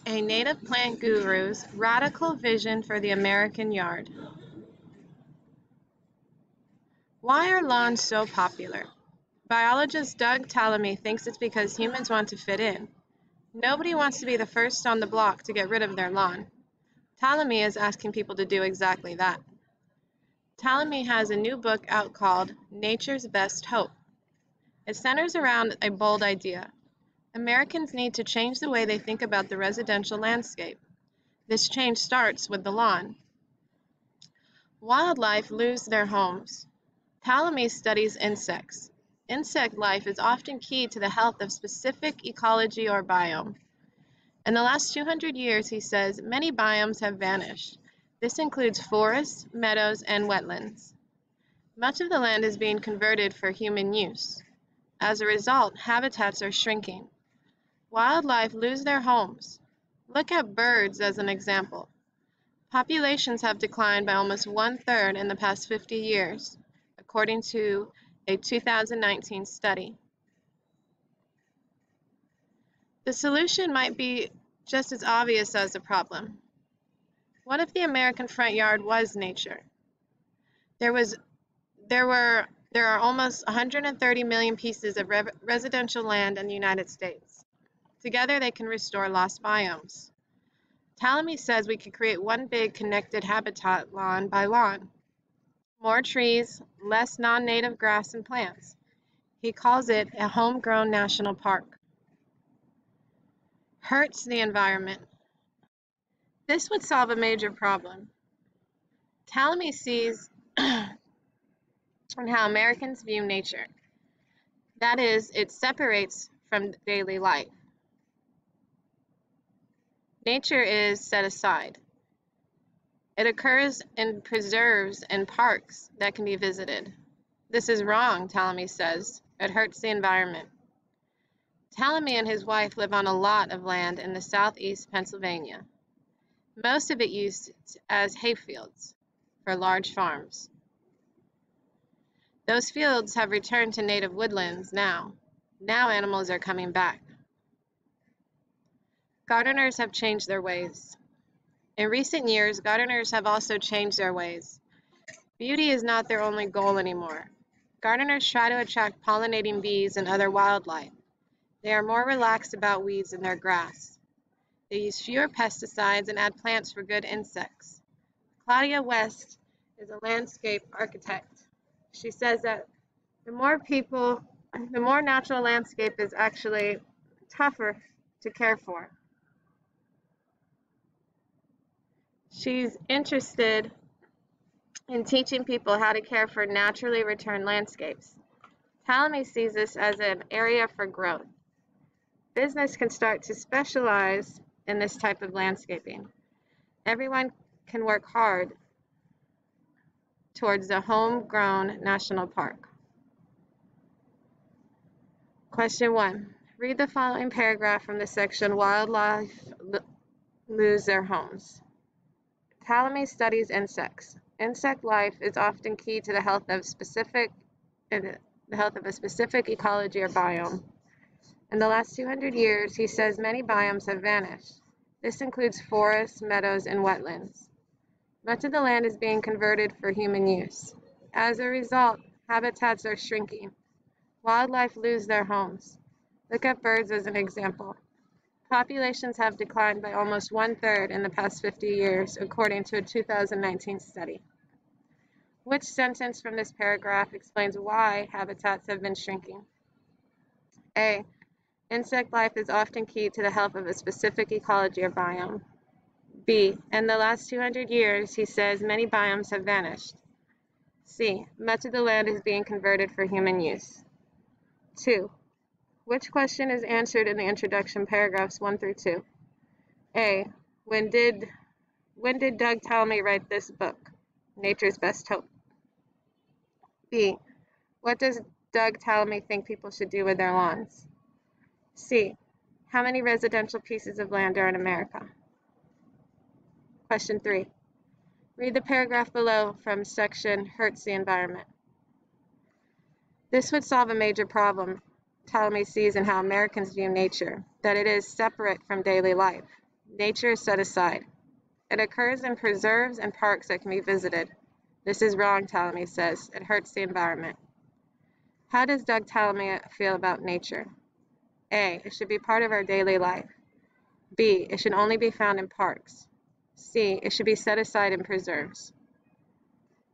A native plant guru's radical vision for the American yard. Why are lawns so popular? Biologist Doug Tallamy thinks it's because humans want to fit in. Nobody wants to be the first on the block to get rid of their lawn. Tallamy is asking people to do exactly that. Tallamy has a new book out called Nature's Best Hope. It centers around a bold idea. Americans need to change the way they think about the residential landscape. This change starts with the lawn. Wildlife lose their homes. Tallamy studies insects. Insect life is often key to the health of specific ecology or biome. In the last 200 years, he says, many biomes have vanished. This includes forests, meadows, and wetlands. Much of the land is being converted for human use. As a result, habitats are shrinking. Wildlife lose their homes. Look at birds as an example. Populations have declined by almost 1/3 in the past 50 years, according to a 2019 study. The solution might be just as obvious as the problem. What if the American front yard was nature? There are almost 130 million pieces of residential land in the United States. Together they can restore lost biomes. Tallamy says we could create one big connected habitat lawn by lawn. More trees, less non-native grass and plants. He calls it a homegrown national park. Hurts the environment. This would solve a major problem. Tallamy sees on how Americans view nature. That is, it separates from daily life. Nature is set aside. It occurs in preserves and parks that can be visited. This is wrong, Tallamy says. It hurts the environment. Tallamy and his wife live on a lot of land in the southeast Pennsylvania. Most of it used as hayfields for large farms. Those fields have returned to native woodlands now. Now animals are coming back. Gardeners have changed their ways. In recent years, gardeners have also changed their ways. Beauty is not their only goal anymore. Gardeners try to attract pollinating bees and other wildlife. They are more relaxed about weeds in their grass. They use fewer pesticides and add plants for good insects. Claudia West is a landscape architect. She says that the more natural landscape is actually tougher to care for. She's interested in teaching people how to care for naturally returned landscapes. Tallamy sees this as an area for growth. Business can start to specialize in this type of landscaping. Everyone can work hard towards a homegrown national park. Question 1. Read the following paragraph from the section Wildlife Lose Their Homes. Tallamy studies insects. Insect life is often key to the health of a specific ecology or biome. In the last 200 years, he says many biomes have vanished. This includes forests, meadows, and wetlands. Much of the land is being converted for human use. As a result, habitats are shrinking. Wildlife lose their homes. Look at birds as an example. Populations have declined by almost 1/3 in the past 50 years, according to a 2019 study. Which sentence from this paragraph explains why habitats have been shrinking? A. Insect life is often key to the health of a specific ecology or biome. B. In the last 200 years, he says many biomes have vanished. C. Much of the land is being converted for human use. 2. Which question is answered in the introduction paragraphs 1 through 2? A. When did Doug Tallamy write this book, Nature's Best Hope? B. What does Doug Tallamy think people should do with their lawns? C. How many residential pieces of land are in America? Question 3. Read the paragraph below from section Hurts the Environment. This would solve a major problem Tallamy sees in how Americans view nature, that it is separate from daily life. Nature is set aside. It occurs in preserves and parks that can be visited. This is wrong, Ptolemy says. It hurts the environment. How does Doug Ptolemy feel about nature? A. It should be part of our daily life. B. It should only be found in parks. C. It should be set aside in preserves.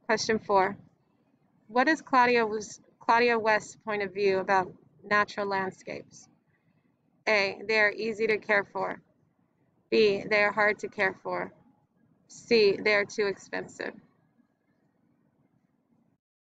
Question 4. What is Claudia West's point of view about natural landscapes? A. They are easy to care for. B. They are hard to care for. C. They are too expensive.